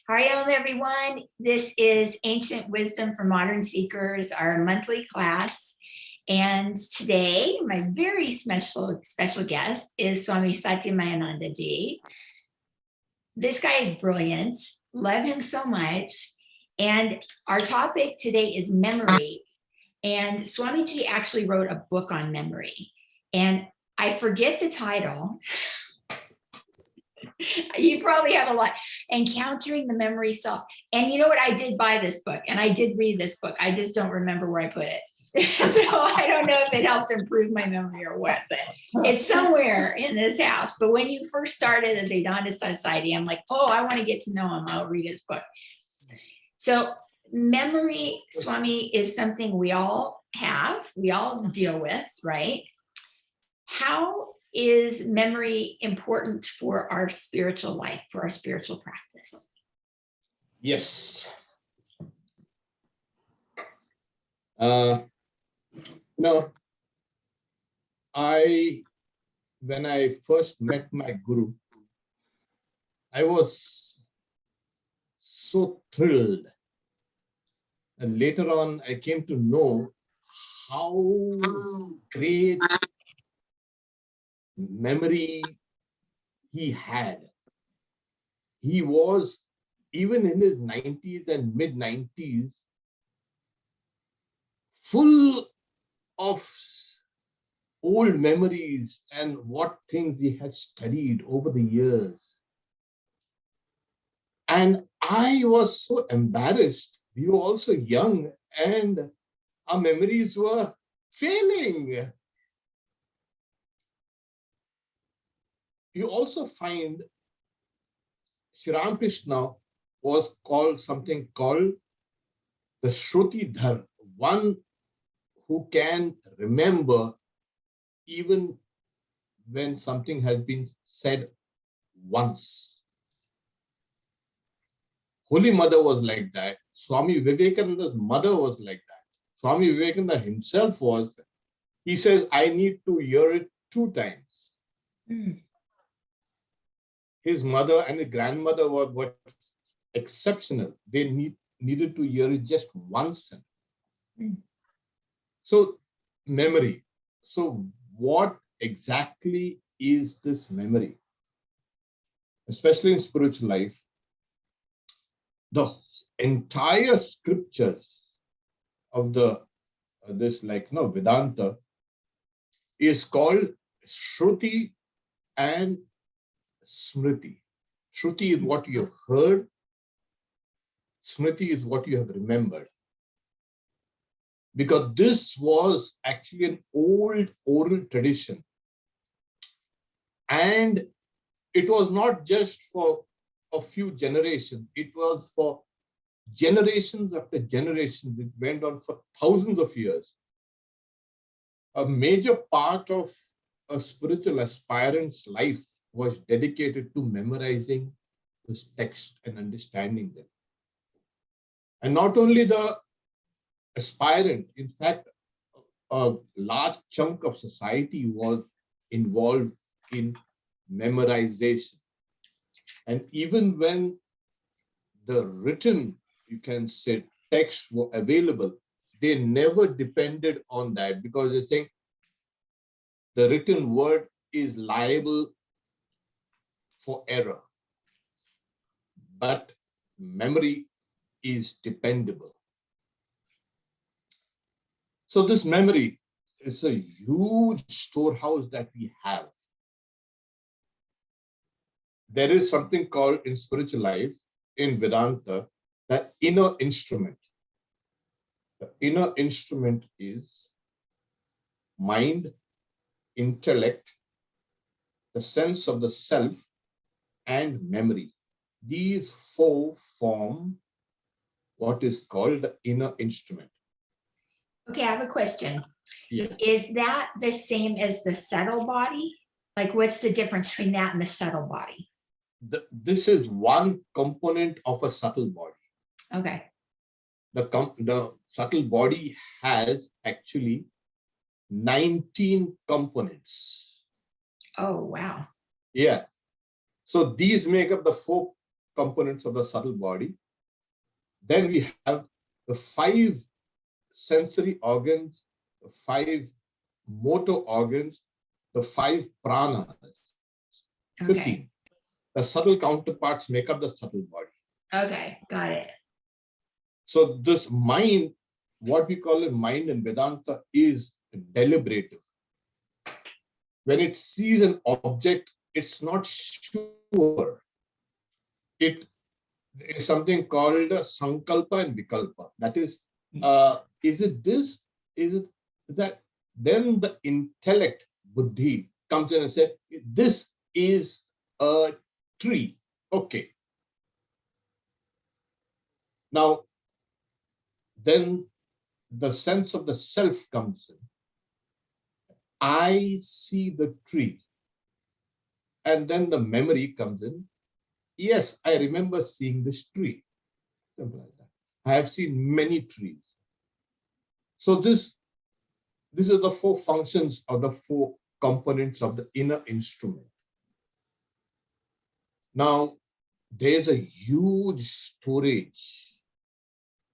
Hariom, everyone. This is Ancient Wisdom for Modern Seekers, our monthly class. And today, my very special guest is Swami Satyamayananda ji. This guy is brilliant. Love him so much. And our topic today is memory. And Swamiji actually wrote a book on memory. And I forget the title. You probably have a lot. Encountering the Memory Self. And you know what? I did buy this book and I did read this book. I just don't remember where I put it. So I don't know if it helped improve my memory or what, but it's somewhere in this house. But when you first started the Vedanta Society, I'm like, oh, I want to get to know him. I'll read his book. So memory, Swami, is something we all have, we all deal with, right? How is memory important for our spiritual life, for our spiritual practice? Yes. When I first met my guru, I was so thrilled. And later on, I came to know how great memory he had. He was, even in his 90s and mid 90s, full of old memories and what things he had studied over the years. And I was so embarrassed. We were also young and our memories were failing. You also find Sri Ramakrishna was called something called the Shrutidhar, one who can remember even when something has been said once. Holy Mother was like that. Swami Vivekananda's mother was like that. Swami Vivekananda himself was. He says, I need to hear it 2 times. Mm. His mother and his grandmother were exceptional. They needed to hear it just once. Mm. So, memory. So, what exactly is this memory? Especially in spiritual life, the entire scriptures of Vedanta is called Shruti and Smriti. Shruti is what you have heard. Smriti is what you have remembered. Because this was actually an old oral tradition. And it was not just for a few generations. It was for generations after generations. It went on for thousands of years. A major part of a spiritual aspirant's life was dedicated to memorizing this text and understanding them. And not only the aspirant, in fact, a large chunk of society was involved in memorization. And even when the written, you can say, texts were available, they never depended on that because they think the written word is liable for error. But memory is dependable. So this memory is a huge storehouse that we have. There is something called in spiritual life, in Vedanta, the inner instrument. The inner instrument is mind, intellect, the sense of the self, and memory. These 4 form what is called the inner instrument. Okay, I have a question. Yeah. Is that the same as the subtle body? Like, what's the difference between that and the subtle body? This is one component of a subtle body. Okay. The subtle body has actually 19 components. Oh, wow. Yeah. So these make up the 4 components of the subtle body. Then we have the 5 sensory organs, the 5 motor organs, the 5 pranas, 15. Okay. The subtle counterparts make up the subtle body. Okay, got it. So this mind, what we call it mind in Vedanta, is deliberative. When it sees an object, it's not sure. It is something called sankalpa and vikalpa. That is it this? Is it that? Then the intellect, buddhi, comes in and says, this is a tree. Okay. Now, then the sense of the self comes in. I see the tree. And then the memory comes in. Yes, I remember seeing this tree. Simple as that. I have seen many trees. So these are the 4 functions of the 4 components of the inner instrument. Now, there's a huge storage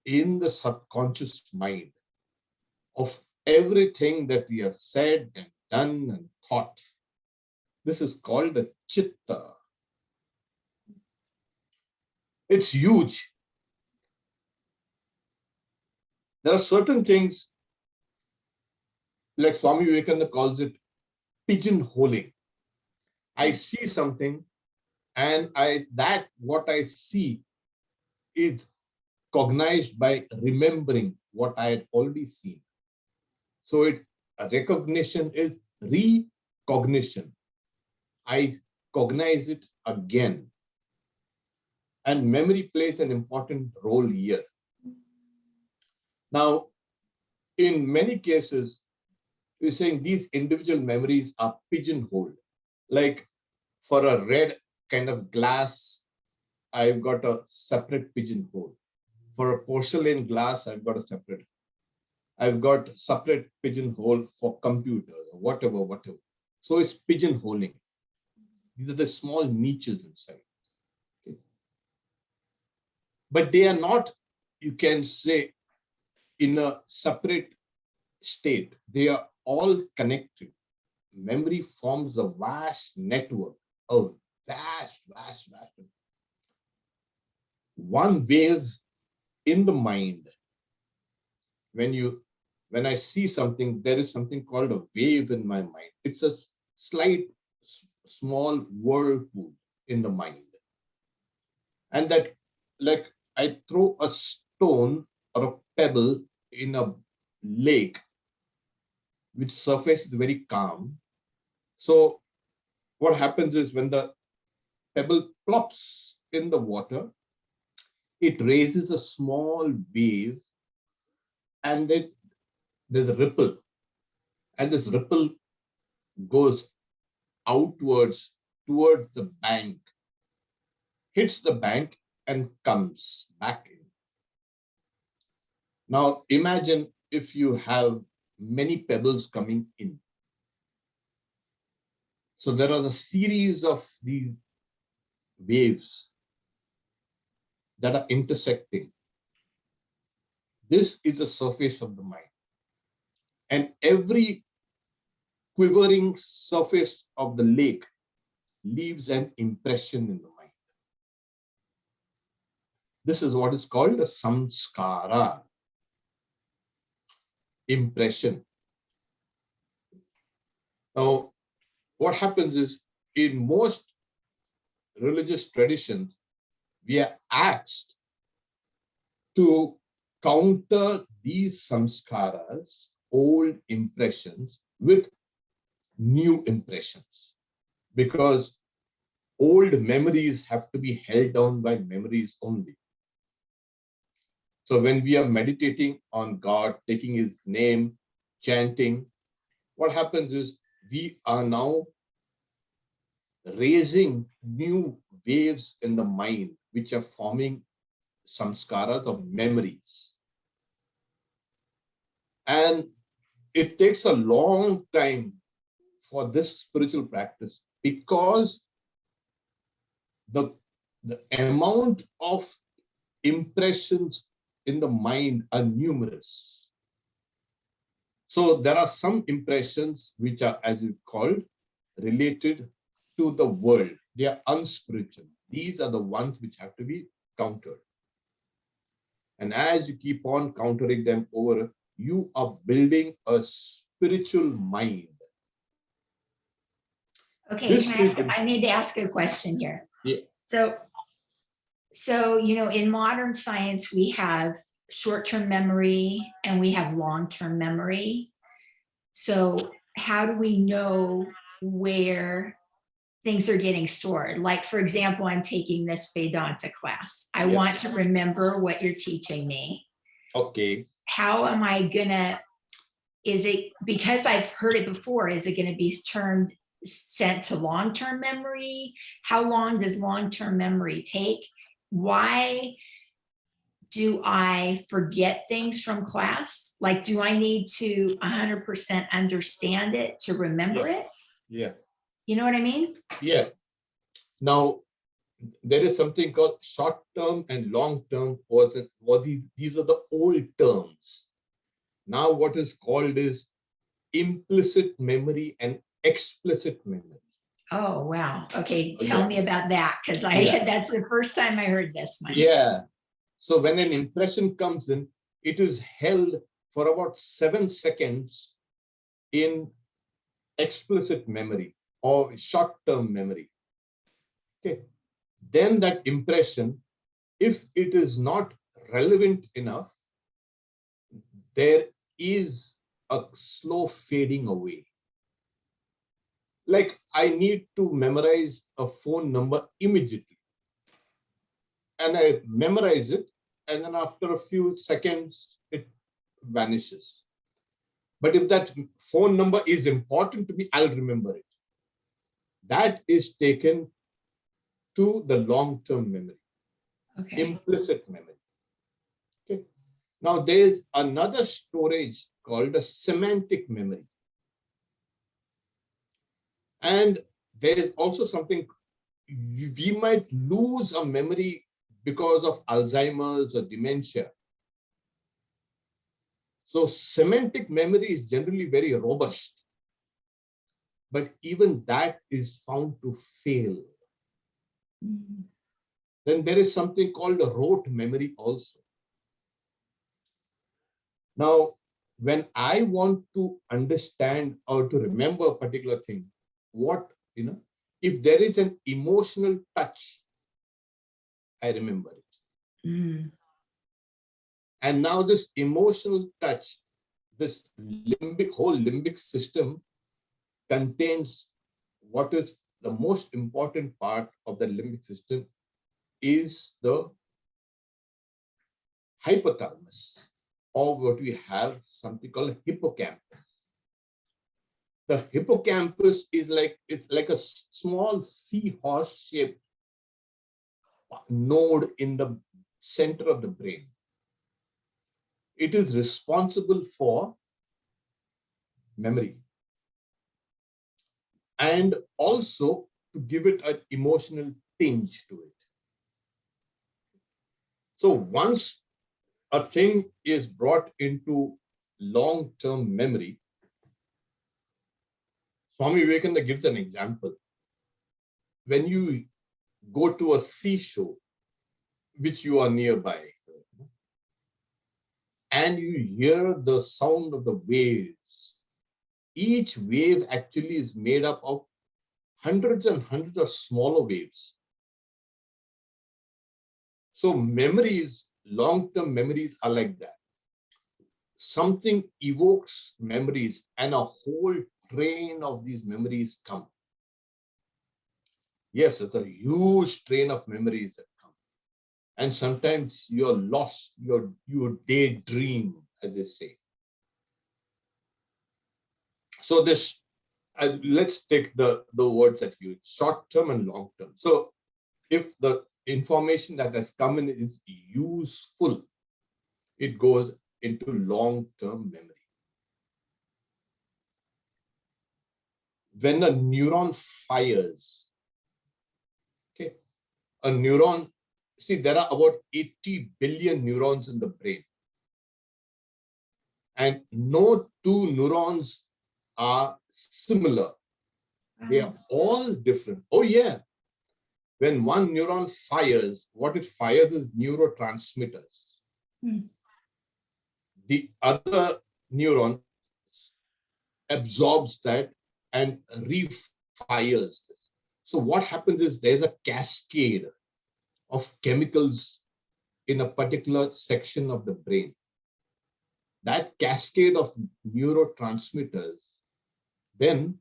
in the subconscious mind of everything that we have said and done and thought. This is called the chitta. It's huge. There are certain things, like Swami Vivekananda calls it pigeonholing. I see something, and what I see is cognized by remembering what I had already seen. So recognition is recognition. I cognize it again. And memory plays an important role here. Now, in many cases, we're saying these individual memories are pigeonholed. Like for a red kind of glass, I've got a separate pigeonhole. For a porcelain glass, I've got a separate. I've got separate pigeonhole for computers, or whatever. So it's pigeonholing. These are the small niches inside. Okay. But they are not, you can say, in a separate state. They are all connected. Memory forms a vast network, a vast. One wave in the mind. When I see something, there is something called a wave in my mind. It's a slight, small whirlpool in the mind. And that, like I throw a stone or a pebble in a lake, which surface is very calm. So what happens is when the pebble plops in the water, it raises a small wave, and then there's a ripple. And this ripple goes outwards toward the bank, hits the bank, and comes back in. Now imagine if you have many pebbles coming in. So there are a series of these waves that are intersecting. This is the surface of the mind. And every quivering surface of the lake leaves an impression in the mind. This is what is called a samskara, impression. Now, what happens is, in most religious traditions, we are asked to counter these samskaras, old impressions, with new impressions, because old memories have to be held down by memories only. So when we are meditating on God, taking his name, chanting, what happens is we are now raising new waves in the mind, which are forming samskaras of memories. And it takes a long time for this spiritual practice, because the the amount of impressions in the mind are numerous. So there are some impressions which are, as you called, related to the world. They are unspiritual. These are the ones which have to be countered. And as you keep on countering them over, you are building a spiritual mind. Okay, I need to ask a question here. Yeah. So, in modern science, we have short-term memory and we have long-term memory. So how do we know where things are getting stored? Like, for example, I'm taking this Vedanta class. I want to remember what you're teaching me. Okay. How am I gonna, is it, because I've heard it before, is it gonna be sent to long-term memory? How long does long-term memory take? Why do I forget things from class? Like, do I need to 100% understand it to remember it? Yeah. You know what I mean? Yeah. Now, there is something called short-term and long-term. These are the old terms. Now what is called is implicit memory and explicit memory. Oh, wow. Okay, tell me about that, because that's the first time I heard this one. Yeah. So when an impression comes in, it is held for about 7 seconds in explicit memory or short-term memory. Okay. Then that impression, if it is not relevant enough, there is a slow fading away. Like, I need to memorize a phone number immediately. And I memorize it, and then after a few seconds, it vanishes. But if that phone number is important to me, I'll remember it. That is taken to the long-term memory, implicit memory. Okay. Now, there's another storage called a semantic memory. And there is also something, we might lose a memory because of Alzheimer's or dementia. So semantic memory is generally very robust, but even that is found to fail. Mm-hmm. Then there is something called a rote memory also. Now, when I want to understand or to remember a particular thing, if there is an emotional touch, I remember it. Mm. And now this emotional touch, this whole limbic system contains what is the most important part of the limbic system is the hypothalamus, or what we have something called hippocampus. The hippocampus is it's like a small seahorse shaped node in the center of the brain. It is responsible for memory and also to give it an emotional tinge to it. So once a thing is brought into long-term memory, Swami Vivekananda gives an example. When you go to a seashore, which you are nearby, and you hear the sound of the waves, each wave actually is made up of hundreds and hundreds of smaller waves. So memories, long-term memories are like that. Something evokes memories and a whole train of these memories come. Yes, it's a huge train of memories that come. And sometimes you're lost, you daydream, as they say. So this, let's take the words that you use, short-term and long-term. So if the information that has come in is useful, it goes into long-term memory. When a neuron fires, okay, a neuron, see, there are about 80 billion neurons in the brain. And no two neurons are similar. They are all different. Oh, yeah. When one neuron fires, what it fires is neurotransmitters. The other neuron absorbs that and refires this. So what happens is there's a cascade of chemicals in a particular section of the brain. That cascade of neurotransmitters then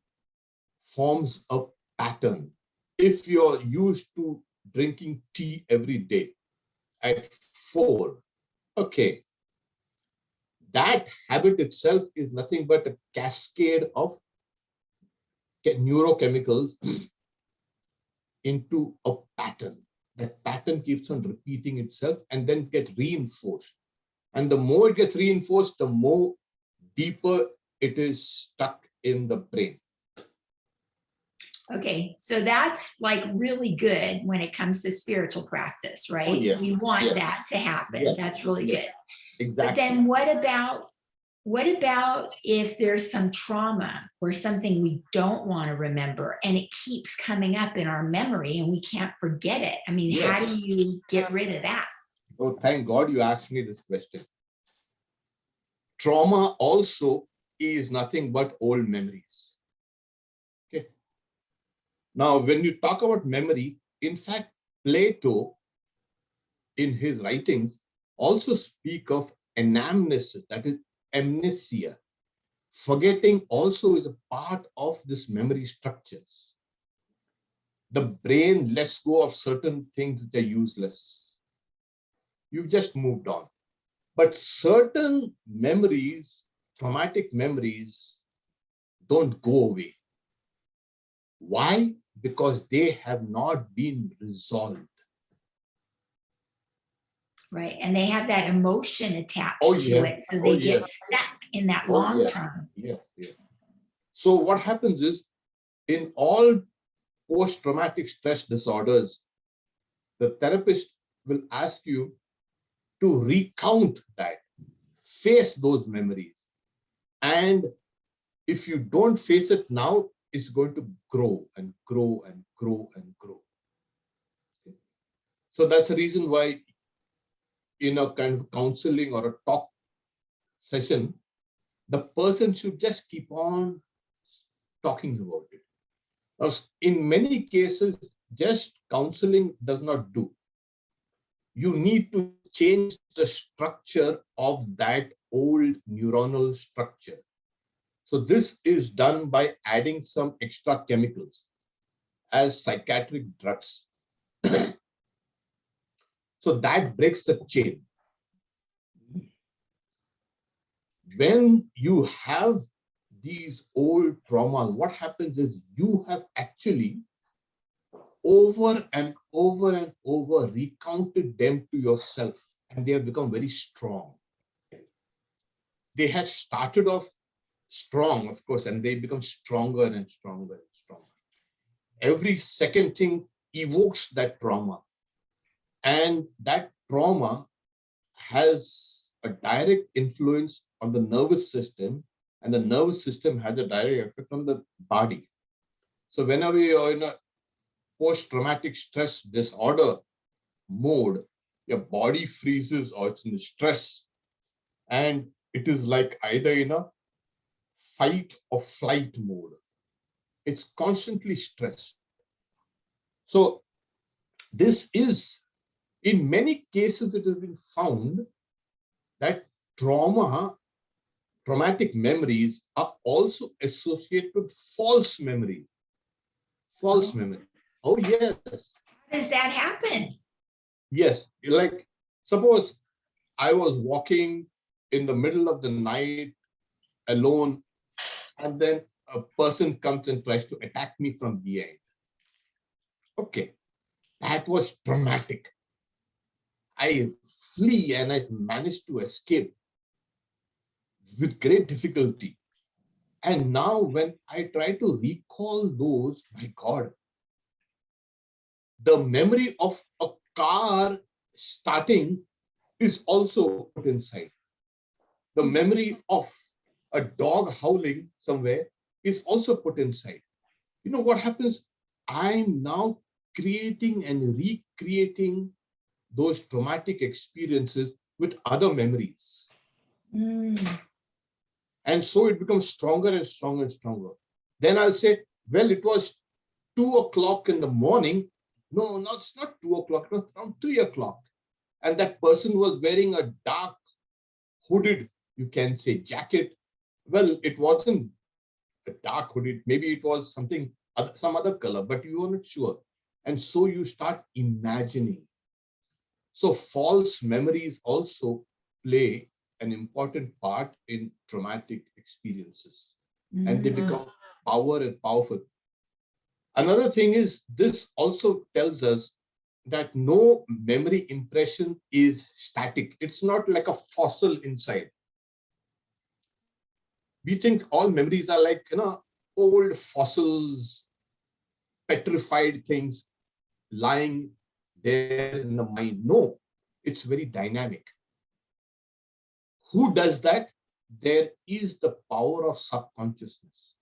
forms a pattern. If you're used to drinking tea every day at 4, okay, that habit itself is nothing but a cascade of neurochemicals into a pattern. That pattern keeps on repeating itself and then gets reinforced. And the more it gets reinforced, the more deeper it is stuck in the brain. Okay, so that's like really good when it comes to spiritual practice, right? Oh, yeah. We want Yeah. that to happen. Yeah. That's really Yeah. good. Exactly. But then what about if there's some trauma or something we don't want to remember and it keeps coming up in our memory and we can't forget it? I mean, how do you get rid of that? Oh, thank God you asked me this question. Trauma also is nothing but old memories. Okay. Now, when you talk about memory, in fact, Plato, in his writings, also speak of anamnesis, that is amnesia. Forgetting also is a part of this memory structures. The brain lets go of certain things which are useless. You've just moved on. But certain memories, traumatic memories, don't go away. Why? Because they have not been resolved. Right. And they have that emotion attached Oh, to yeah. it. So Oh, they yeah. get stuck in that Oh, long yeah. term. Yeah, yeah. So what happens is, in all post-traumatic stress disorders, the therapist will ask you to recount that, face those memories. And if you don't face it now, it's going to grow and grow and grow and grow. Okay. So that's the reason why in a kind of counseling or a talk session, the person should just keep on talking about it. Now, in many cases, just counseling does not do. You need to change the structure of that old neuronal structure. So this is done by adding some extra chemicals as psychiatric drugs. So that breaks the chain. When you have these old traumas, what happens is you have actually over and over and over recounted them to yourself, and they have become very strong. They had started off strong, of course, and they become stronger and stronger and stronger. Every second thing evokes that trauma, and that trauma has a direct influence on the nervous system, and the nervous system has a direct effect on the body. So whenever you're in a post-traumatic stress disorder mode, your body freezes or it's in stress, and it is like either in a fight or flight mode. It's constantly stressed. So this is, in many cases, it has been found that traumatic memories are also associated with false memory. False memory. Oh, yes. How does that happen? Yes. Like, suppose I was walking in the middle of the night alone, and then a person comes and tries to attack me from behind. Okay. That was traumatic. I flee and I managed to escape with great difficulty. And now when I try to recall those, my God, The memory of a car starting is also put inside. The memory of a dog howling somewhere is also put inside. You know what happens? I'm now creating and recreating those traumatic experiences with other memories. And so it becomes stronger and stronger and stronger. Then I'll say, well, it was 2 o'clock in the morning. No, it's not 2 o'clock, it was around 3 o'clock. And that person was wearing a dark hooded, you can say, jacket. Well, it wasn't a dark hooded, maybe it was something, some other color, but you are not sure. And so you start imagining. So false memories also play an important part in traumatic experiences, and they become powerful. Another thing is, this also tells us that no memory impression is static. It's not like a fossil inside. We think all memories are like, old fossils, petrified things lying there in the mind. No, it's very dynamic. Who does that? There is the power of subconsciousness.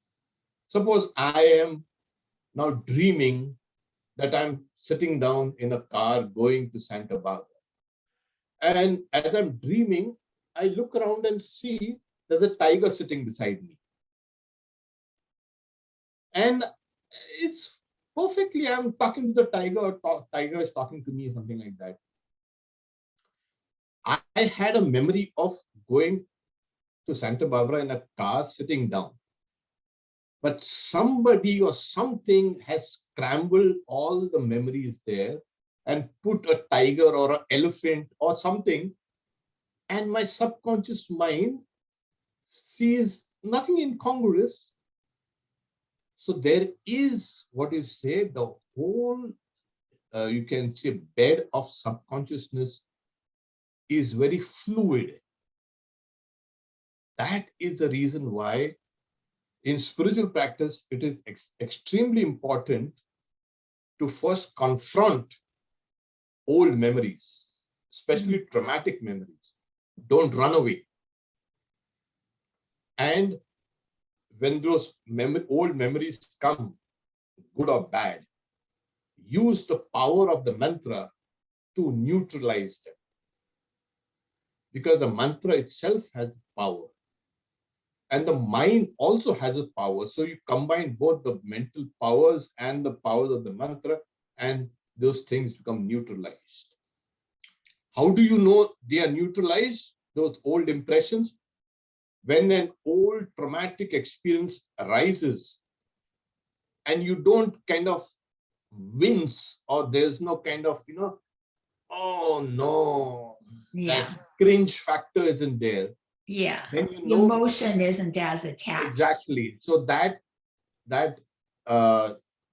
Suppose I am now dreaming that I'm sitting down in a car going to Santa Barbara. And as I'm dreaming, I look around and see there's a tiger sitting beside me. And it's perfectly, I'm talking to the tiger, or tiger is talking to me, something like that. I had a memory of going to Santa Barbara in a car sitting down. But somebody or something has scrambled all the memories there and put a tiger or an elephant or something. And my subconscious mind sees nothing incongruous. So there is what is said, the whole, you can say, bed of subconsciousness is very fluid. That is the reason why in spiritual practice, it is extremely important to first confront old memories, especially traumatic memories. Don't run away. And when those old memories come, good or bad, use the power of the mantra to neutralize them. Because the mantra itself has power. And the mind also has a power. So you combine both the mental powers and the powers of the mantra, and those things become neutralized. How do you know they are neutralized, those old impressions? When an old traumatic experience arises and you don't kind of wince, or there's no kind of, oh no, that cringe factor isn't there. Yeah, then you the know emotion isn't as attached. Exactly. So that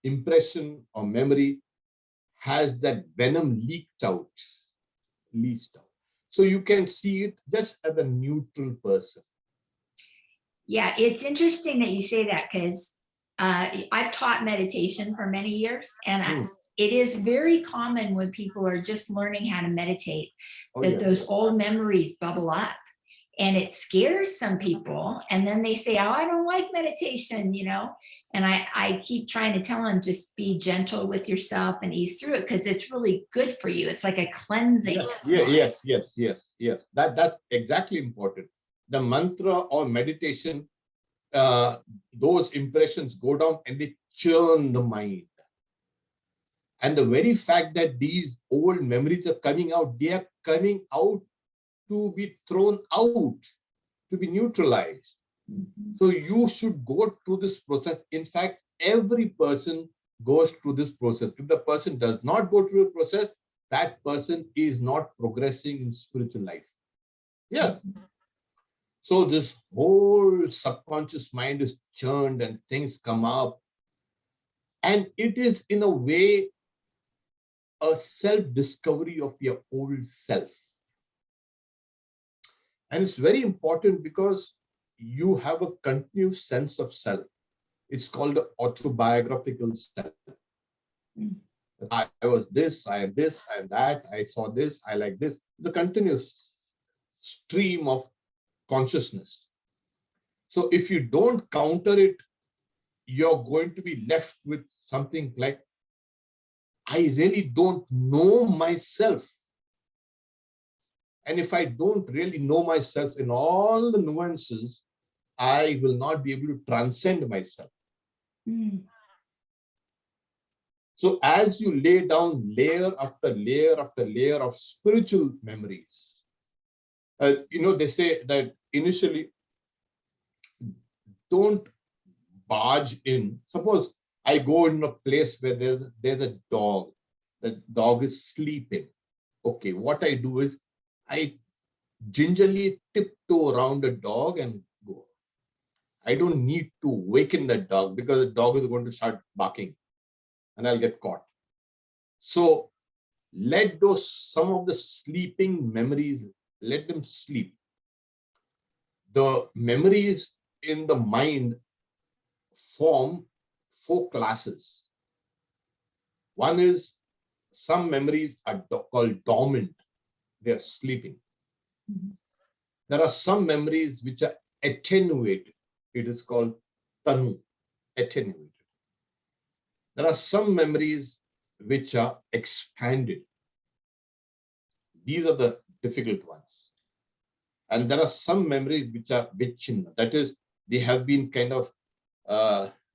impression or memory has that venom leaked out. So you can see it just as a neutral person. Yeah, it's interesting that you say that, because I've taught meditation for many years, and it is very common when people are just learning how to meditate that those old memories bubble up. And it scares some people. And then they say, oh, I don't like meditation, And I keep trying to tell them, just be gentle with yourself and ease through it, because it's really good for you. It's like a cleansing. Yes. That's exactly important. The mantra or meditation, those impressions go down and they churn the mind. And the very fact that these old memories are coming out, they are coming out to be thrown out, to be neutralized. So you should go through this process. In fact, every person goes through this process. If the person does not go through the process, that person is not progressing in spiritual life. Yes. So this whole subconscious mind is churned and things come up. And it is in a way a self-discovery of your old self. And it's very important because you have a continuous sense of self. It's called the autobiographical self. I was this, I am this, I am that, I saw this, I like this. The continuous stream of consciousness. So if you don't counter it, you're going to be left with something like, I really don't know myself. And if I don't really know myself in all the nuances, I will not be able to transcend myself. Mm. So as you lay down layer after layer after layer of spiritual memories, they say that initially, don't barge in. Suppose I go in a place where there's a dog. The dog is sleeping. Okay, what I do is I gingerly tiptoe around the dog and go. I don't need to waken the dog because the dog is going to start barking and I'll get caught. So let some of the sleeping memories, let them sleep. The memories in the mind form 4 classes. One is, some memories are called dormant. They are sleeping. Mm-hmm. There are some memories which are attenuated. It is called tanu, attenuated. There are some memories which are expanded. These are the difficult ones. And there are some memories which are vichinna. That is, they have been kind of,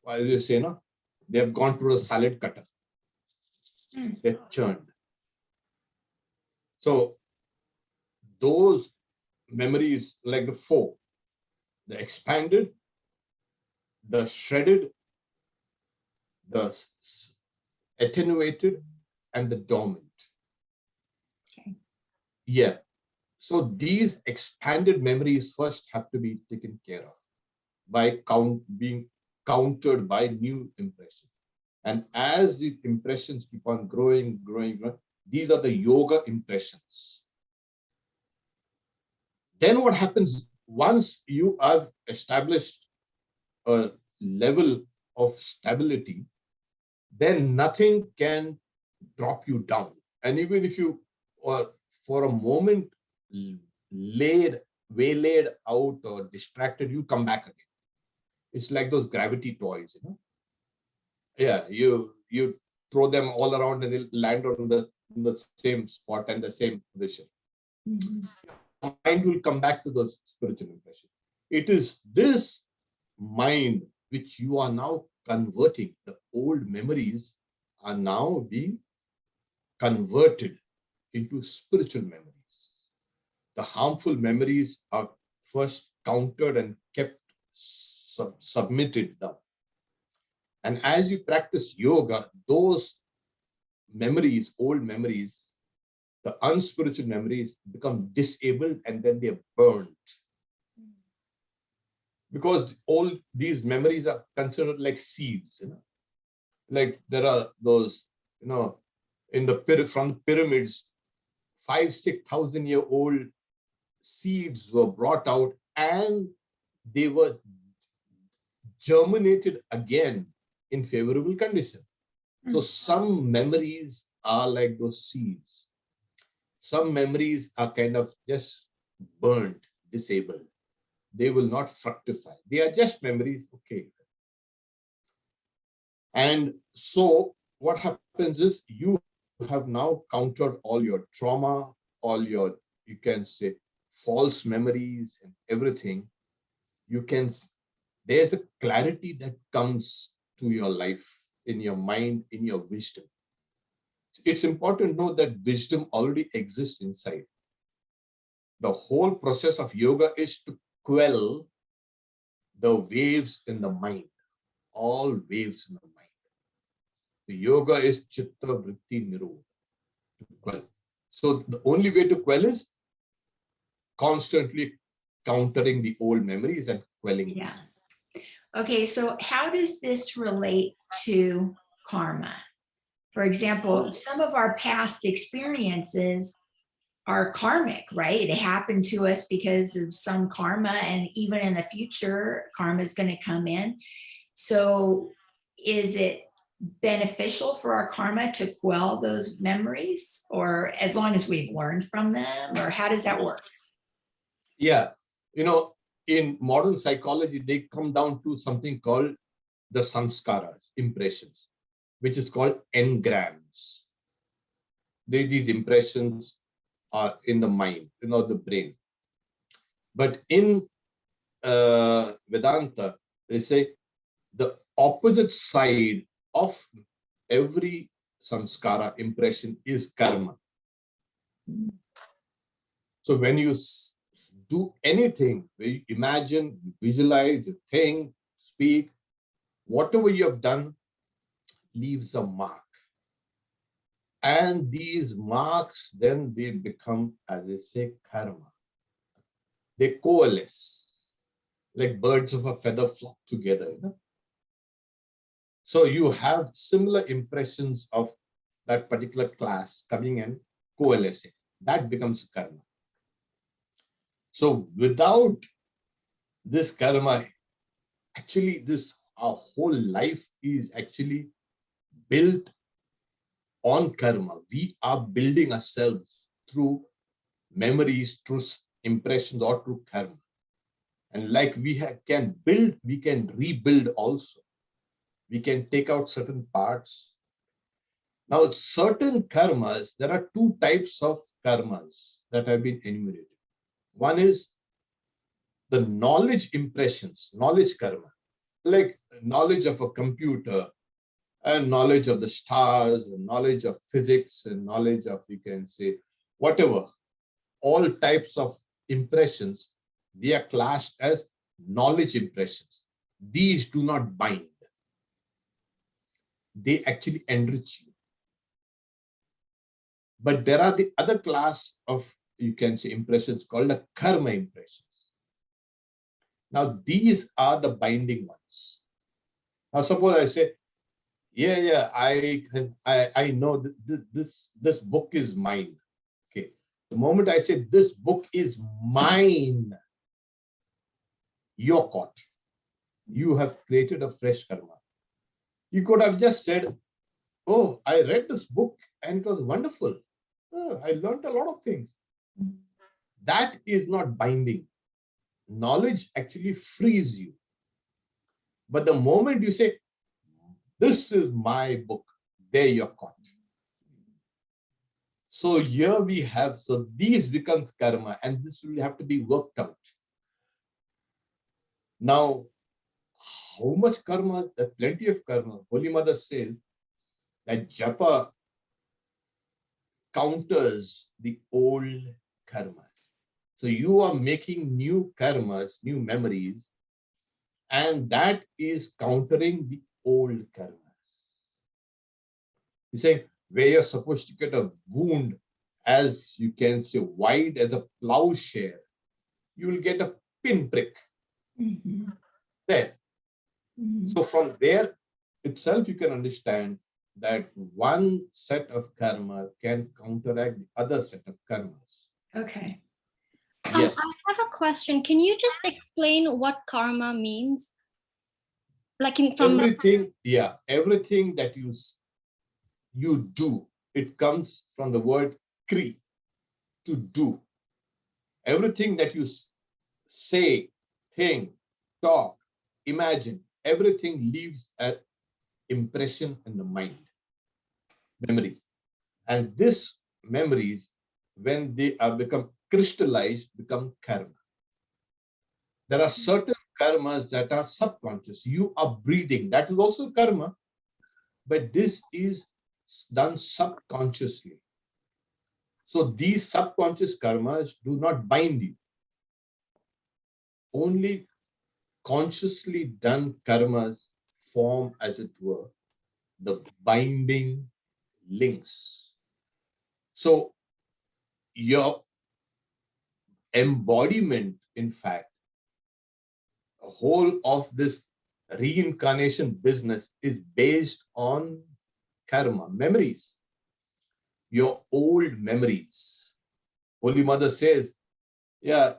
what do you say, no? They have gone through a salad cutter. They're churned. So those memories, like the 4, the expanded, the shredded, the attenuated, and the dormant. Okay. Yeah. So these expanded memories first have to be taken care of by being countered by new impressions. And as these impressions keep on growing, these are the yoga impressions. Then what happens, once you have established a level of stability, then nothing can drop you down. And even if you are for a moment waylaid out or distracted, you come back again. It's like those gravity toys, Yeah, you throw them all around and they'll land on the same spot and the same position. Mm-hmm. Mind will come back to those spiritual impressions. It is this mind which you are now converting. The old memories are now being converted into spiritual memories. The harmful memories are first countered and kept submitted down. And as you practice yoga, those memories, old memories, the unspiritual memories become disabled and then they're burned. Because all these memories are considered like seeds, Like there are those, in from pyramids, 5,000-6,000-year-old seeds were brought out and they were germinated again in favorable conditions. So some memories are like those seeds. Some memories are kind of just burnt, disabled. They will not fructify. They are just memories, okay. And so what happens is you have now countered all your trauma, all your, you can say, false memories and everything. There's a clarity that comes to your life, in your mind, in your wisdom. It's important to know that wisdom already exists inside. The whole process of yoga is to quell the waves in the mind, all waves in the mind. The yoga is chitta vritti nirodha, to quell. So the only way to quell is constantly countering the old memories and quelling. Yeah. Okay, so how does this relate to karma? For example, some of our past experiences are karmic, right? It happened to us because of some karma, and even in the future, karma is going to come in. So is it beneficial for our karma to quell those memories, or as long as we've learned from them, or how does that work? Yeah. In modern psychology, they come down to something called the samskaras, impressions, which is called engrams. These impressions are in the mind, the brain. But in Vedanta, they say the opposite side of every samskara impression is karma. So when you do anything, where you imagine, visualize, you think, speak, whatever you have done leaves a mark. And these marks, then they become, as I say, karma. They coalesce, like birds of a feather flock together. So you have similar impressions of that particular class coming and coalescing. That becomes karma. So without this karma, actually our whole life is actually built on karma. We are building ourselves through memories, through impressions, or through karma. And like we can build, we can rebuild also. We can take out certain parts. Now, certain karmas, there are two types of karmas that have been enumerated. One is the knowledge impressions, knowledge karma, like knowledge of a computer, and knowledge of the stars, and knowledge of physics, and knowledge of, you can say, whatever, all types of impressions, they are classed as knowledge impressions. These do not bind. They actually enrich you. But there are the other class of, you can say, impressions called the karma impressions. Now, these are the binding ones. Now, suppose I say, I know this book is mine. Okay. The moment I say this book is mine, you're caught. You have created a fresh karma. You could have just said, oh, I read this book and it was wonderful. Oh, I learned a lot of things. That is not binding. Knowledge actually frees you. But the moment you say, this is my book, there you're caught. So here we have, so these becomes karma, and this will have to be worked out. Now, how much karma? There's plenty of karma. Holy Mother says that japa counters the old karmas. So you are making new karmas, new memories, and that is countering the old karmas. You say, where you're supposed to get a wound, as you can say, wide as a plowshare, you will get a pinprick there. So from there itself, you can understand that one set of karma can counteract the other set of karmas. Okay. Yes. I have a question. Can you just explain what karma means? Like everything that you do, it comes from the word kri, to do. Everything that you say, think, talk, imagine, everything leaves an impression in the mind, memory. And these memories, when they are become crystallized, become karma. There are certain karmas that are subconscious. You are breathing. That is also karma. But this is done subconsciously. So these subconscious karmas do not bind you. Only consciously done karmas form, as it were, the binding links. So your embodiment, in fact, the whole of this reincarnation business is based on karma, memories, your old memories. Holy Mother says,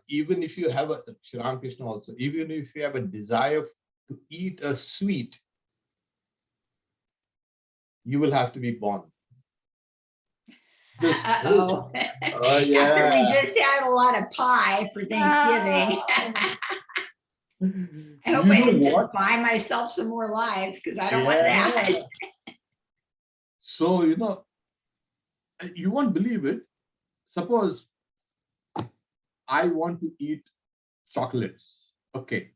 even if you have Shri Ramakrishna also, even if you have a desire to eat a sweet, you will have to be born. This Uh-oh. Oh, yeah. After we just had a lot of pie for Thanksgiving. I hope You I know didn't just what? buy myself some more lives because I don't want that. So, you won't believe it. Suppose I want to eat chocolates. Okay.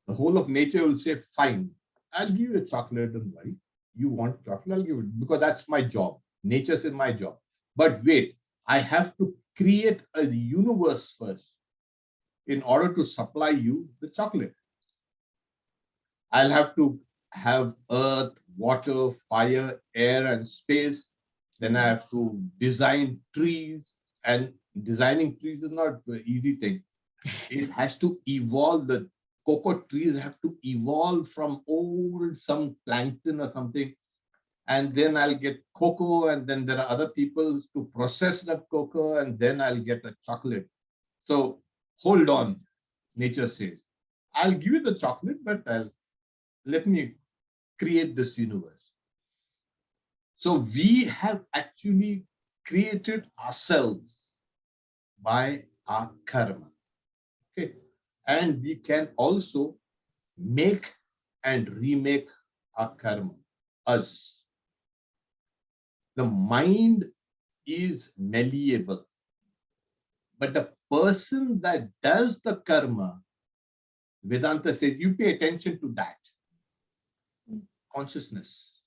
The whole of nature will say, fine, I'll give you a chocolate, don't worry. You want chocolate, I'll give it, because that's my job. Nature's in my job. But wait, I have to create a universe first in order to supply you the chocolate. I'll have to have earth, water, fire, air, and space. Then I have to design trees, and designing trees is not an easy thing. It has to evolve. The cocoa trees have to evolve from some plankton or something. And then I'll get cocoa, and then there are other people to process that cocoa, and then I'll get a chocolate. So hold on, nature says. I'll give you the chocolate, but let me create this universe. So we have actually created ourselves by our karma. Okay. And we can also make and remake our karma, us. The mind is malleable, but the person that does the karma, Vedanta says, you pay attention to that. Consciousness.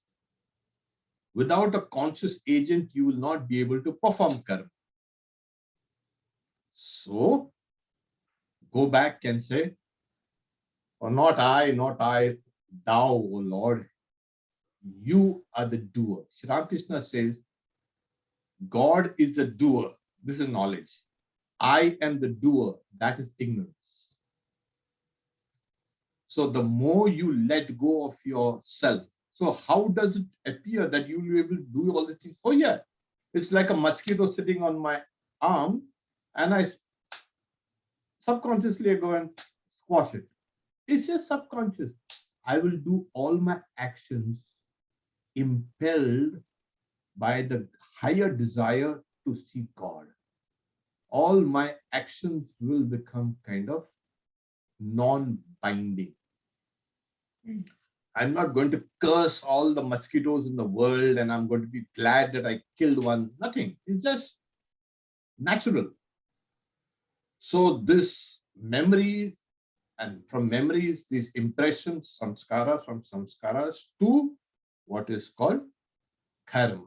Without a conscious agent, you will not be able to perform karma. So, go back and say, oh, not I, thou, O Lord. You are the doer. Shri Ramakrishna says, God is a doer. This is knowledge. I am the doer. That is ignorance. So the more you let go of yourself, so how does it appear that you will be able to do all these things? Oh yeah, it's like a mosquito sitting on my arm, and I subconsciously go and squash it. It's just subconscious. I will do all my actions impelled by the higher desire to see God. All my actions will become kind of non-binding. I'm not going to curse all the mosquitoes in the world and I'm going to be glad that I killed one. Nothing. It's just natural. So this memory, and from memories, these impressions, samskaras, from samskaras to what is called karma.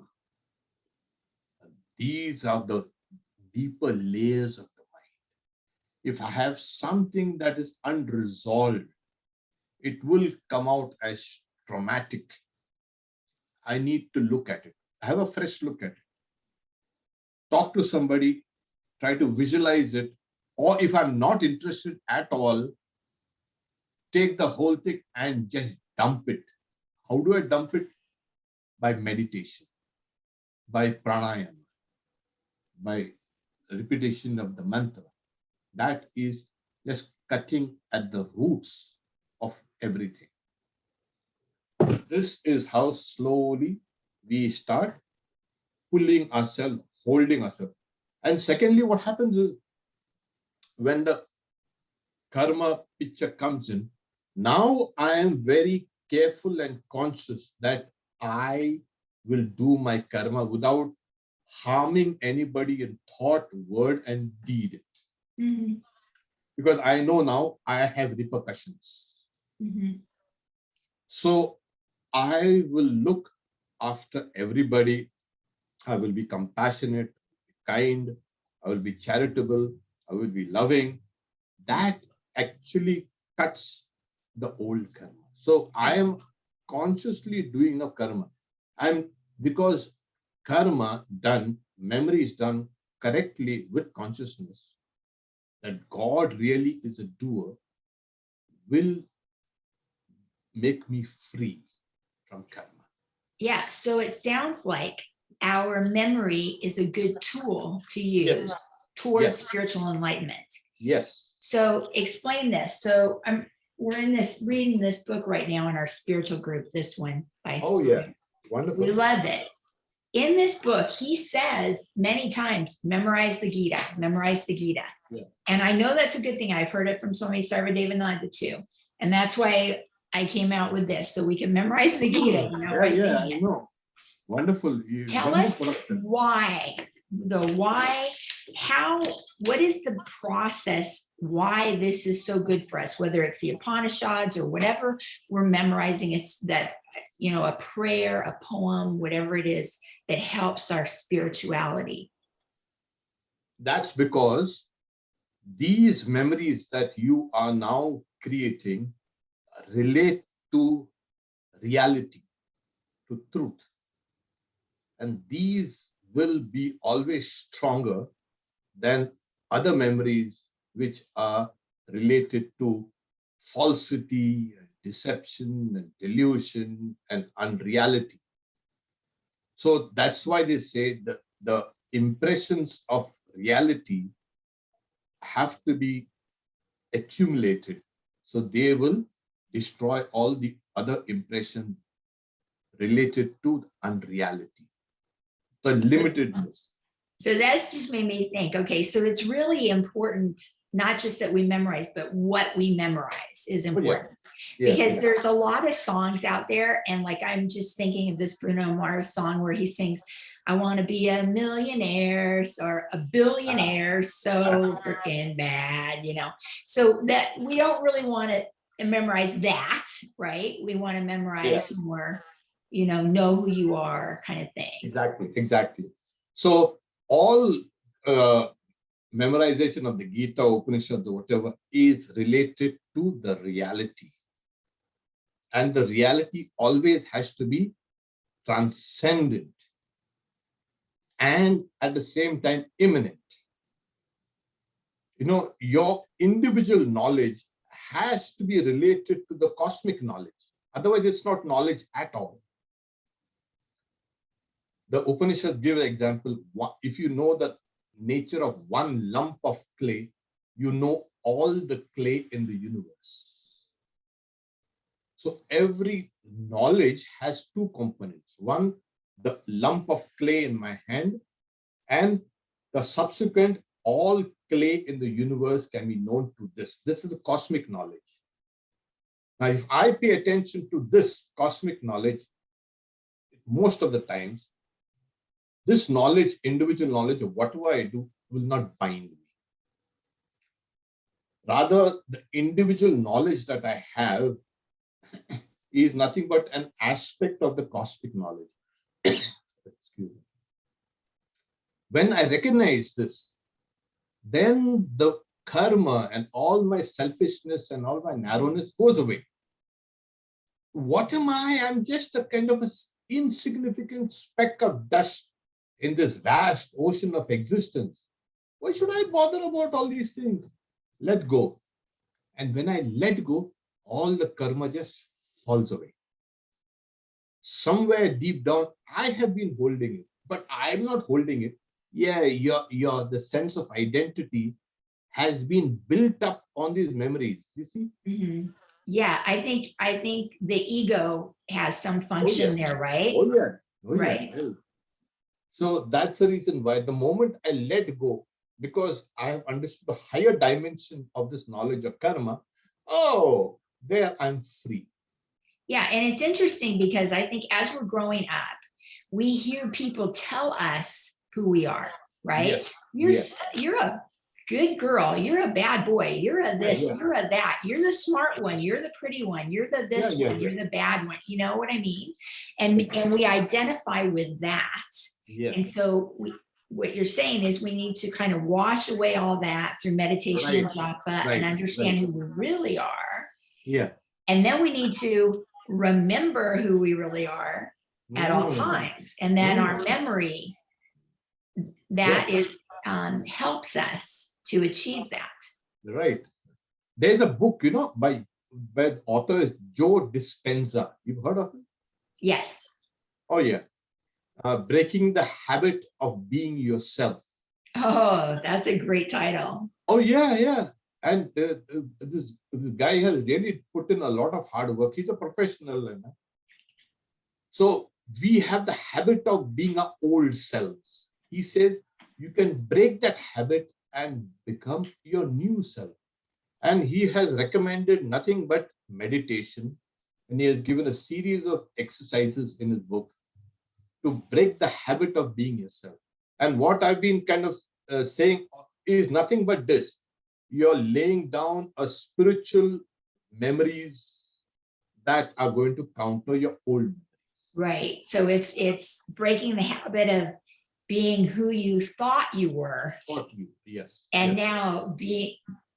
These are the deeper layers of the mind. If I have something that is unresolved, it will come out as traumatic. I need to look at it. Have a fresh look at it. Talk to somebody, try to visualize it. Or if I'm not interested at all, take the whole thing and just dump it. How do I dump it? By meditation, by pranayama, by repetition of the mantra. That is just cutting at the roots of everything. This is how slowly we start pulling ourselves, holding ourselves. And secondly, what happens is when the karma picture comes in, now I am very careful and conscious that I will do my karma without harming anybody in thought, word, and deed. Mm-hmm. Because I know now I have repercussions. Mm-hmm. So I will look after everybody. I will be compassionate, kind, I will be charitable, I will be loving. That actually cuts the old karma. So I am consciously doing a karma. Because karma done, memory is done correctly with consciousness, that God really is a doer, will make me free from karma. Yeah, so it sounds like our memory is a good tool to use towards spiritual enlightenment. Yes. So explain this. So we're reading this book right now in our spiritual group, this one by Oh, yeah. Wonderful. We love it. In this book, he says many times, memorize the Gita, memorize the Gita. Yeah. And I know that's a good thing. I've heard it from Swami Sarvadevananda too. And that's why I came out with this, so we can memorize the Gita, you know, by Yeah, saying I it. know. Wonderful. Tell us why, what is the process, why this is so good for us, whether it's the Upanishads or whatever we're memorizing, is that, you know, a prayer, a poem, whatever it is that helps our spirituality. That's because these memories that you are now creating relate to reality, to truth. And these will be always stronger than other memories which are related to falsity, deception, and delusion, and unreality. So that's why they say that the impressions of reality have to be accumulated. So they will destroy all the other impressions related to unreality, the limitedness. So that's just made me think, okay, so it's really important, not just that we memorize, but what we memorize is important. Because there's a lot of songs out there, and like I'm just thinking of this Bruno Mars song where he sings, I want to be a millionaire or a billionaire so freaking bad, you know. So that we don't really want to memorize that, right? We want to memorize more, you know who you are kind of thing. Exactly. So all memorization of the Gita, Upanishads, or whatever is related to the reality. And the reality always has to be transcendent and at the same time immanent. You know, your individual knowledge has to be related to the cosmic knowledge. Otherwise, it's not knowledge at all. The Upanishads give an example. If you know the nature of one lump of clay, you know all the clay in the universe. So every knowledge has two components. One, the lump of clay in my hand, and the subsequent all clay in the universe can be known to this. This is the cosmic knowledge. Now, if I pay attention to this cosmic knowledge, most of the times, this knowledge, individual knowledge of whatever I do, will not bind me. Rather, the individual knowledge that I have is nothing but an aspect of the cosmic knowledge. Excuse me. When I recognize this, then the karma and all my selfishness and all my narrowness goes away. What am I? I'm just a kind of an insignificant speck of dust in this vast ocean of existence. Why should I bother about all these things? Let go. And when I let go, all the karma just falls away. Somewhere deep down, I have been holding it, but I'm not holding it. Yeah, the sense of identity has been built up on these memories. You see? Mm-hmm. Yeah, I think the ego has some function there, right? Right. So that's the reason why the moment I let go, because I have understood the higher dimension of this knowledge of karma, there I'm free. Yeah, and it's interesting because I think as we're growing up, we hear people tell us who we are, right? You're a good girl, you're a bad boy, you're a this, you're a that, you're the smart one, you're the pretty one, you're the this one, you're the bad one. You know what I mean? And we identify with that. And so what you're saying is we need to kind of wash away all that through meditation and japa and understand who we really are. And then we need to remember who we really are at all times. And then our memory, that is helps us to achieve that. Right. There's a book, by the author is Joe Dispenza. You've heard of it? Yes. Oh, yeah. Breaking the Habit of Being Yourself. Oh, that's a great title. Oh, yeah. And this guy has really put in a lot of hard work. He's a professional. So we have the habit of being our old selves. He says you can break that habit and become your new self. And he has recommended nothing but meditation. And he has given a series of exercises in his book to break the habit of being yourself. And what I've been kind of saying is nothing but this. You're laying down a spiritual memories that are going to counter your old memories. Right. So it's breaking the habit of being who you thought you were. Thought you, yes. And yes. now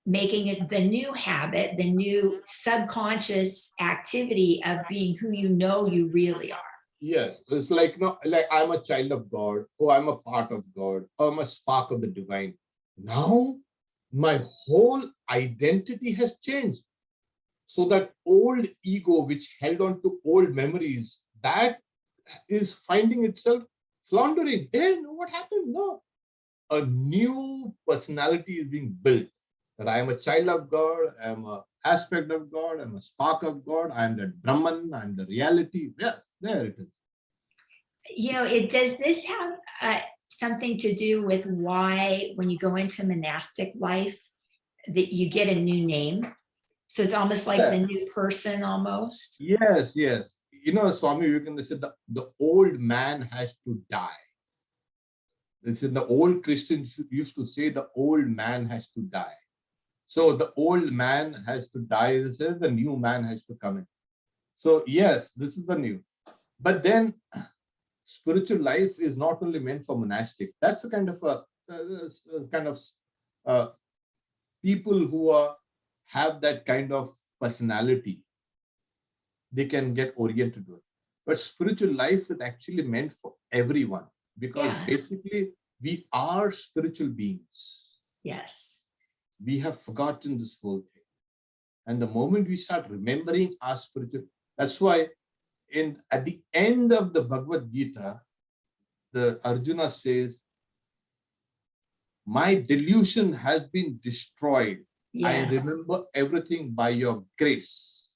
making it the new habit, the new subconscious activity of being who you know you really are. Yes, it's like, no, like I'm a child of God, or I'm a part of God, or I'm a spark of the divine. Now, my whole identity has changed. So that old ego, which held on to old memories, that is finding itself floundering. Hey, no, what happened? No. A new personality is being built. That I am a child of God, I am an aspect of God, I'm a spark of God, I am the Brahman, I'm the reality. Yes, there it is. You know, does this have something to do with why when you go into monastic life that you get a new name? So it's almost like the new person almost. Yes, yes. You know, Swami Vivekananda said the old man has to die. This is the old Christians used to say the old man has to die. So the old man has to die. This is the new man has to come in. So yes, this is the new. But then spiritual life is not only meant for monastics. That's a kind of people who have that kind of personality. They can get oriented to it. But spiritual life is actually meant for everyone, because basically we are spiritual beings. Yes. We have forgotten this whole thing. And the moment we start remembering our spiritual, that's why at the end of the Bhagavad Gita, the Arjuna says, my delusion has been destroyed. Yes. I remember everything by your grace.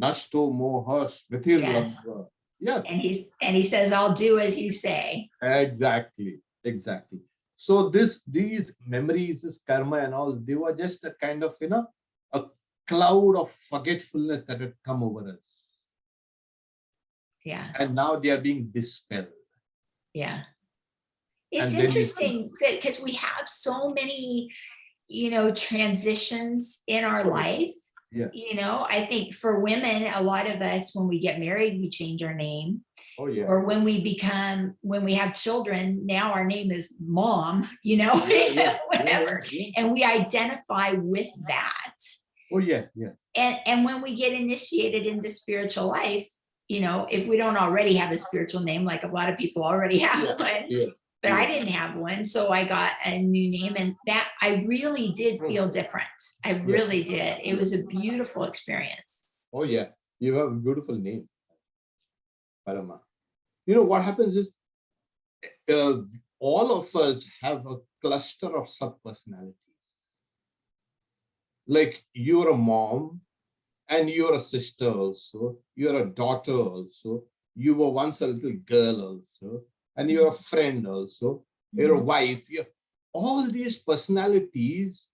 Nashto moha smritir labdha. Yes. And he says, I'll do as you say. Exactly. Exactly. So these memories, this karma and all, they were just a kind of, a cloud of forgetfulness that had come over us. Yeah. And now they are being dispelled. Yeah. It's interesting because we have so many, transitions in our life. Yeah. I think for women, a lot of us, when we get married, we change our name. Oh, yeah. Or when we have children, now our name is mom, whatever. Yeah. And we identify with that. Oh, yeah, yeah. And when we get initiated into spiritual life, if we don't already have a spiritual name, like a lot of people already have one, but I didn't have one. So I got a new name, and that I really did feel different. I really did. It was a beautiful experience. Oh, yeah. You have a beautiful name, Parama. What happens is all of us have a cluster of sub-personalities. Like you're a mom, and you're a sister also, you're a daughter also, you were once a little girl also, and you're a friend also, you're a wife. All these personalities,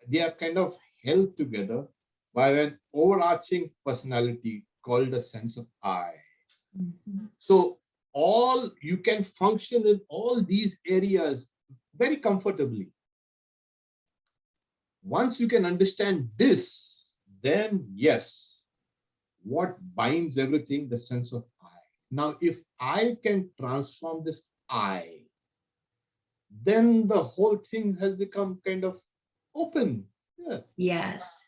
they are kind of held together by an overarching personality called a sense of I. So you can function in all these areas very comfortably. Once you can understand this, then yes, what binds everything? The sense of I. Now, if I can transform this I, then the whole thing has become kind of open. Yeah. Yes.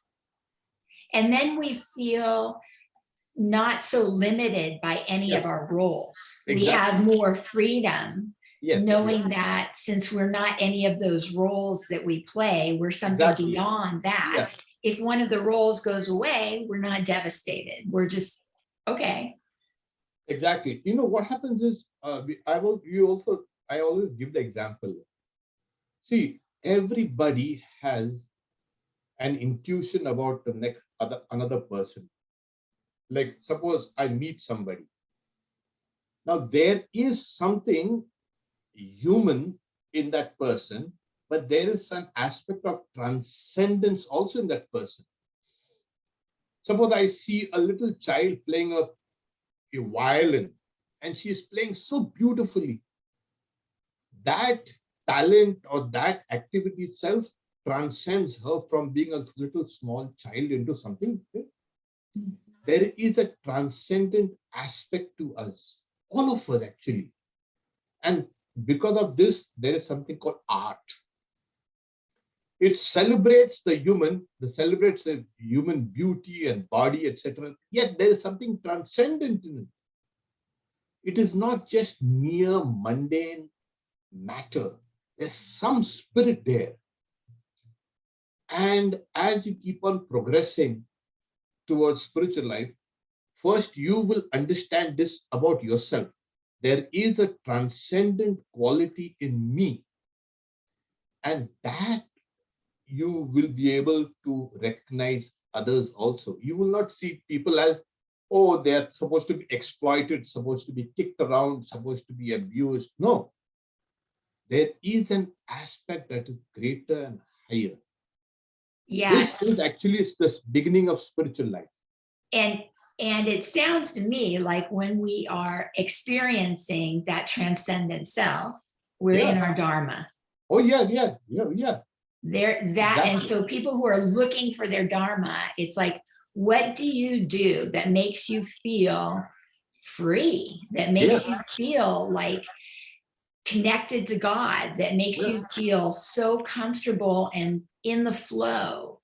And then we feel not so limited by any of our roles. Exactly. We have more freedom, knowing that since we're not any of those roles that we play, we're something beyond that. Yes. If one of the roles goes away, we're not devastated. We're just, okay. Exactly. What happens is, I always give the example. See, everybody has an intuition about another person. Like suppose I meet somebody Now, there is something human in that person, but there is an aspect of transcendence also in that person. Suppose I see a little child playing a violin, and she is playing so beautifully. That talent or that activity itself transcends her from being a little small child into something. There is a transcendent aspect to us, all of us actually. And because of this, there is something called art. It celebrates the celebrates the human beauty and body, etc. Yet there is something transcendent in it. It is not just mere mundane matter. There's some spirit there. And as you keep on progressing towards spiritual life, first you will understand this about yourself. There is a transcendent quality in me. And that you will be able to recognize others also. You will not see people as, oh, they're supposed to be exploited, supposed to be kicked around, supposed to be abused. No. There is an aspect that is greater and higher. Yeah. This is actually the beginning of spiritual life. And it sounds to me like when we are experiencing that transcendent self, we're in our Dharma. Oh, yeah. There, that, Exactly. and so people who are looking for their Dharma, it's like, what do you do that makes you feel free, that makes you feel like connected to God, that makes you feel so comfortable and in the flow?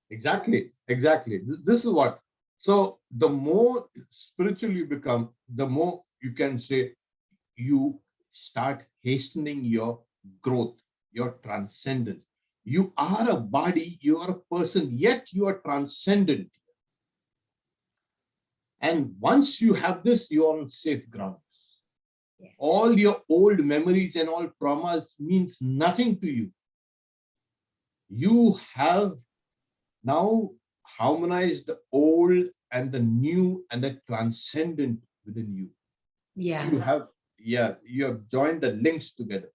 Exactly. This is what. So the more spiritual you become, the more you can say you start hastening your growth, your transcendence. You are a body, you are a person, yet you are transcendent. And once you have this, you are on safe grounds. Yeah. All your old memories and all traumas means nothing to you. You have now harmonized the old and the new and the transcendent within you. Yeah. You have joined the links together.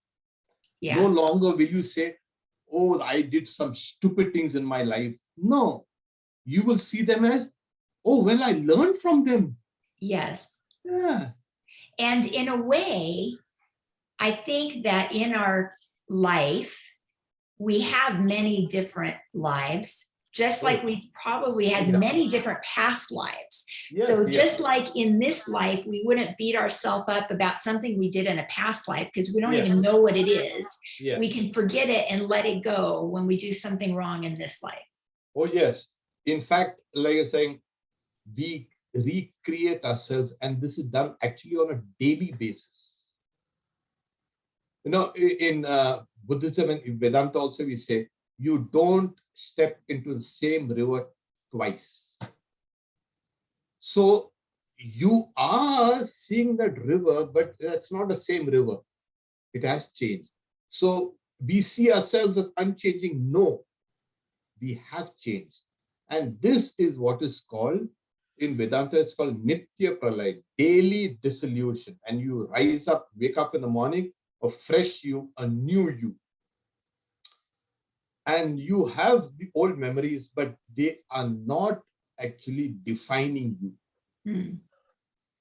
Yeah. No longer will you say, oh, I did some stupid things in my life. No, you will see them as, oh, well, I learned from them. Yes. Yeah. And in a way, I think that in our life, we have many different lives, just like we probably had many different past lives. So just like in this life, we wouldn't beat ourselves up about something we did in a past life because we don't even know what it is. We can forget it and let it go when we do something wrong in this life. Oh, yes. In fact, like you're saying, we recreate ourselves, and this is done actually on a daily basis. You know, in Buddhism and in Vedanta also, we say, you don't step into the same river twice. So you are seeing that river, but that's not the same river. It has changed. So we see ourselves as unchanging. No, we have changed. And this is what is called, in Vedanta, it's called Nitya Pralaya, daily dissolution. And you rise up, wake up in the morning, a fresh you, a new you. And you have the old memories, but they are not actually defining you.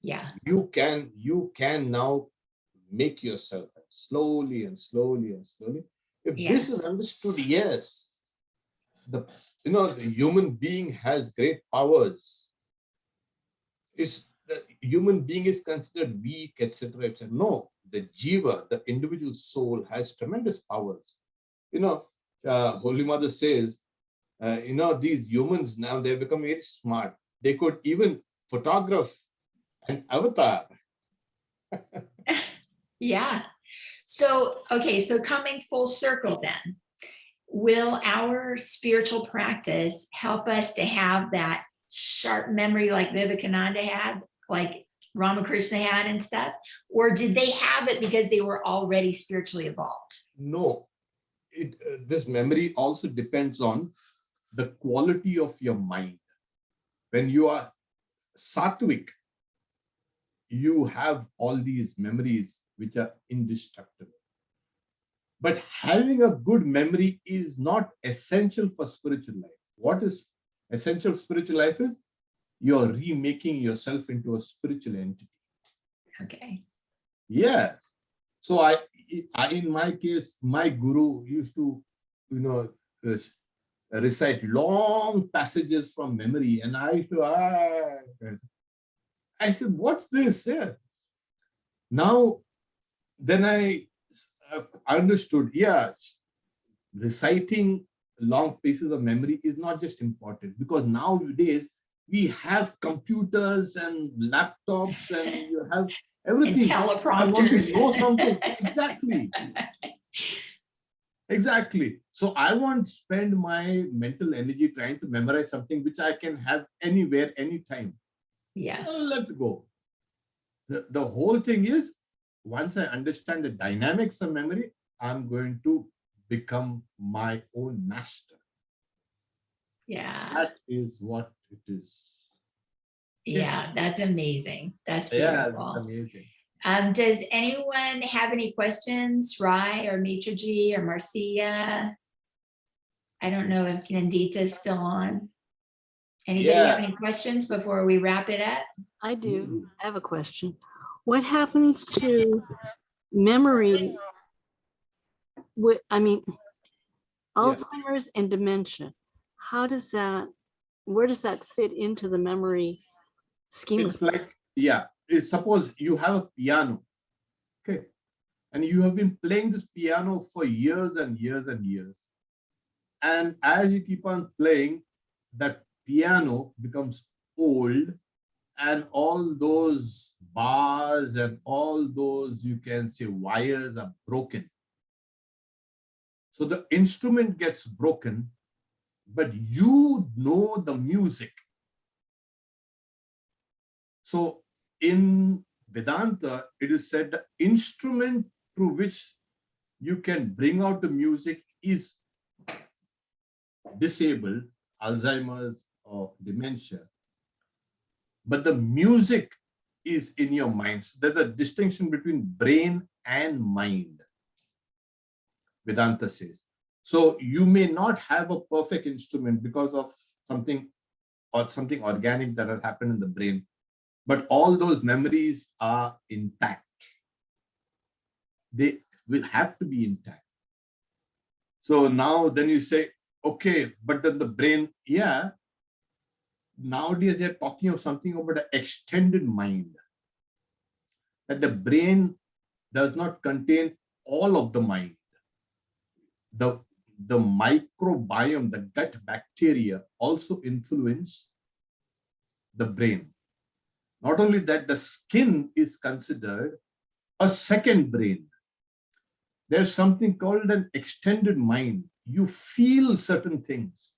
Yeah. You can now make yourself slowly and slowly and slowly. If this is understood, yes, the human being has great powers. It's the human being is considered weak, etc., etc. No, the jiva, the individual soul, has tremendous powers. Holy Mother says, these humans now, they've become very smart. They could even photograph an avatar. Yeah. So, okay, so coming full circle then, will our spiritual practice help us to have that sharp memory like Vivekananda had, like Ramakrishna had and stuff? Or did they have it because they were already spiritually evolved? No. This memory also depends on the quality of your mind. When you are sattvic, you have all these memories which are indestructible. But having a good memory is not essential for spiritual life. What is essential for spiritual life is you're remaking yourself into a spiritual entity. Okay. Yeah. So I in my case, my guru used to, recite long passages from memory, and I used to, I said, what's this? Yeah. Now, then I understood, yeah, reciting long pieces of memory is not just important, because nowadays we have computers and laptops and you have everything. And I want to teleprompters. know something. Exactly. Exactly. So I won't spend my mental energy trying to memorize something which I can have anywhere, anytime. Yeah. Let it go. The whole thing is, once I understand the dynamics of memory, I'm going to become my own master. Yeah. That is what it is. Yeah, that's amazing. That's Yeah, beautiful. it's amazing. Does anyone have any questions, Rai or Mitraji or Marcia? I don't know if Nandita's still on. Anybody have any questions before we wrap it up? I do. I have a question. What happens to memory? Alzheimer's and dementia. How does that, where does that fit into the memory scheme? It's like, suppose you have a piano, okay, and you have been playing this piano for years and years and years. And as you keep on playing, that piano becomes old, and all those bars and all those, you can say, wires are broken. So the instrument gets broken, but you know the music. So in Vedanta, it is said the instrument through which you can bring out the music is disabled, Alzheimer's or dementia. But the music is in your mind. So there's a distinction between brain and mind, Vedanta says. So you may not have a perfect instrument because of something organic that has happened in the brain, but all those memories are intact. They will have to be intact. So now then you say, okay, but then the brain, nowadays they're talking of something about an extended mind, that the brain does not contain all of the mind. The microbiome, the gut bacteria also influence the brain. Not only that, the skin is considered a second brain. There's something called an extended mind. You feel certain things.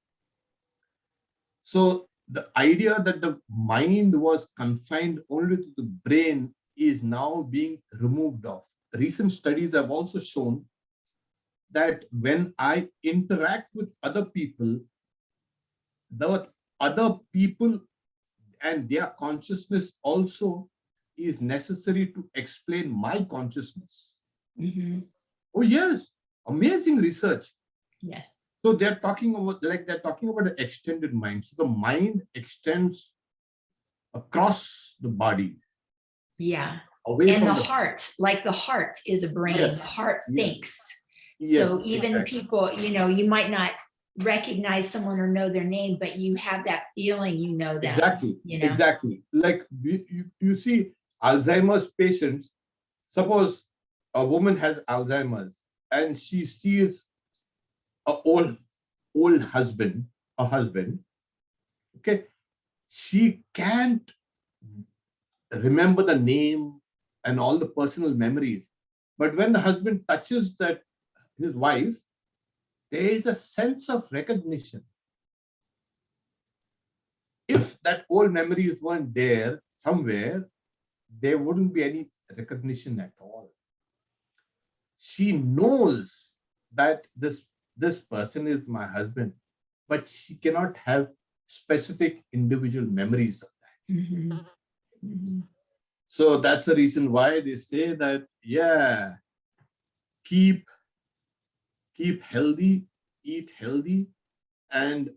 So the idea that the mind was confined only to the brain is now being removed off. Recent studies have also shown that when I interact with other people, the other people and their consciousness also is necessary to explain my consciousness. Mm-hmm. Oh yes, amazing research. Yes. So they're talking about the extended mind. So the mind extends across the body. Yeah. Away and from the heart, like the heart is a brain. Yes. The heart Yes. thinks. Yes, So even exactly. people, you might not recognize someone or know their name, but you have that feeling, them. Exactly. You know? Exactly. Like you see Alzheimer's patients, suppose a woman has Alzheimer's and she sees a old husband, okay, she can't remember the name and all the personal memories. But when the husband touches his wife, there is a sense of recognition. If that old memories weren't there somewhere, there wouldn't be any recognition at all. She knows that this person is my husband, but she cannot have specific individual memories of that. Mm-hmm. Mm-hmm. So that's the reason why they say that, yeah, keep healthy, eat healthy, and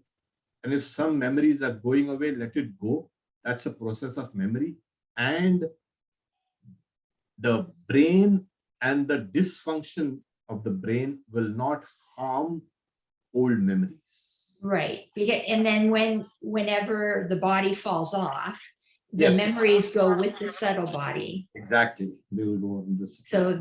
if some memories are going away, let it go. That's a process of memory. And the brain and the dysfunction of the brain will not harm old memories. Right. And then whenever the body falls off, the Yes. memories go with the subtle body. Exactly. They will go on this. So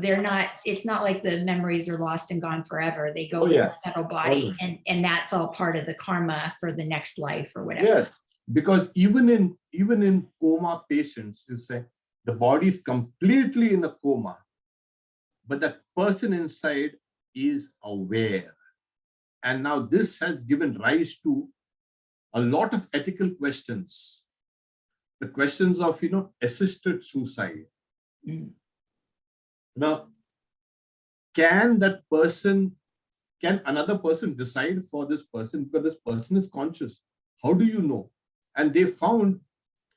it's not like the memories are lost and gone forever. They go Oh, with yeah. the subtle body. Always. And that's all part of the karma for the next life or whatever. Yes. Because even in coma patients, you say the body is completely in a coma, but that person inside is aware. And now this has given rise to a lot of ethical questions. The questions of, assisted suicide. Mm. Now, can another person decide for this person, because this person is conscious? How do you know? And they found,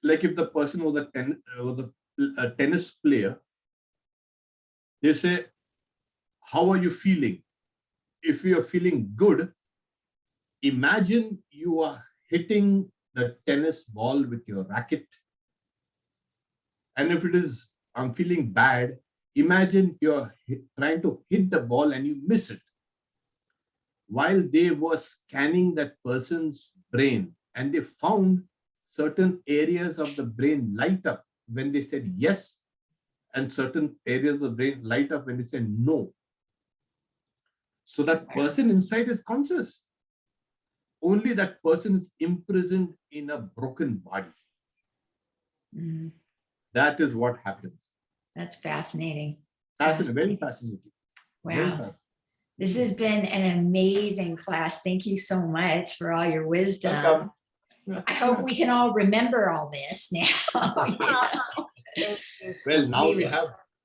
like if the person was a tennis player, they say, how are you feeling? If you are feeling good, imagine you are hitting the tennis ball with your racket. And if it is, I'm feeling bad, imagine you're trying to hit the ball and you miss it. While they were scanning that person's brain, and they found certain areas of the brain light up when they said yes, and certain areas of the brain light up when they said no. So that person inside is conscious. Only that person is imprisoned in a broken body. Mm. That is what happens. That's fascinating. Fascinating, very fascinating. Wow. Very fascinating. This has been an amazing class. Thank you so much for all your wisdom. Welcome. I hope we can all remember all this now. Well, now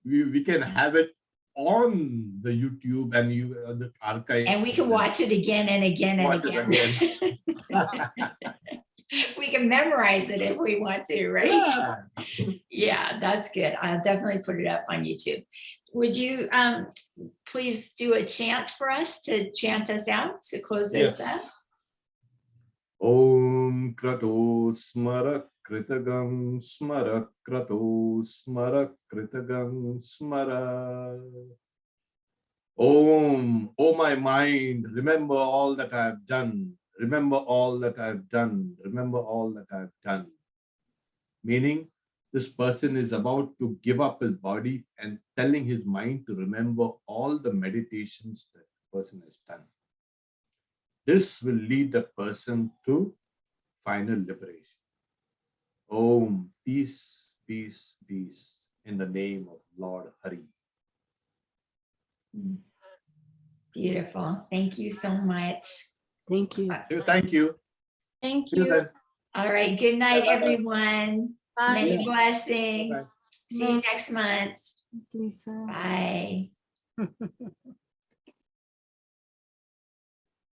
we can have it on the YouTube and the archive. And we can watch it again and again and Watch again. We can memorize it if we want to, right? Yeah. Yeah, that's good. I'll definitely put it up on YouTube. Would you please do a chant for us to chant us out to close this up? Om Krato Smara Kritagam Smara Krato Smara Kritagam Smara. Om, oh my mind, remember all that I have done. Remember all that I have done. Remember all that I have done. Meaning, this person is about to give up his body and telling his mind to remember all the meditations that the person has done. This will lead the person to final liberation. Om, peace, peace, peace, in the name of Lord Hari. Beautiful. Thank you so much. Thank you. Thank you. Thank See you you. then. All right. Good night, everyone. Bye. Many Yeah. blessings. Bye-bye. See you next month. Lisa. Bye.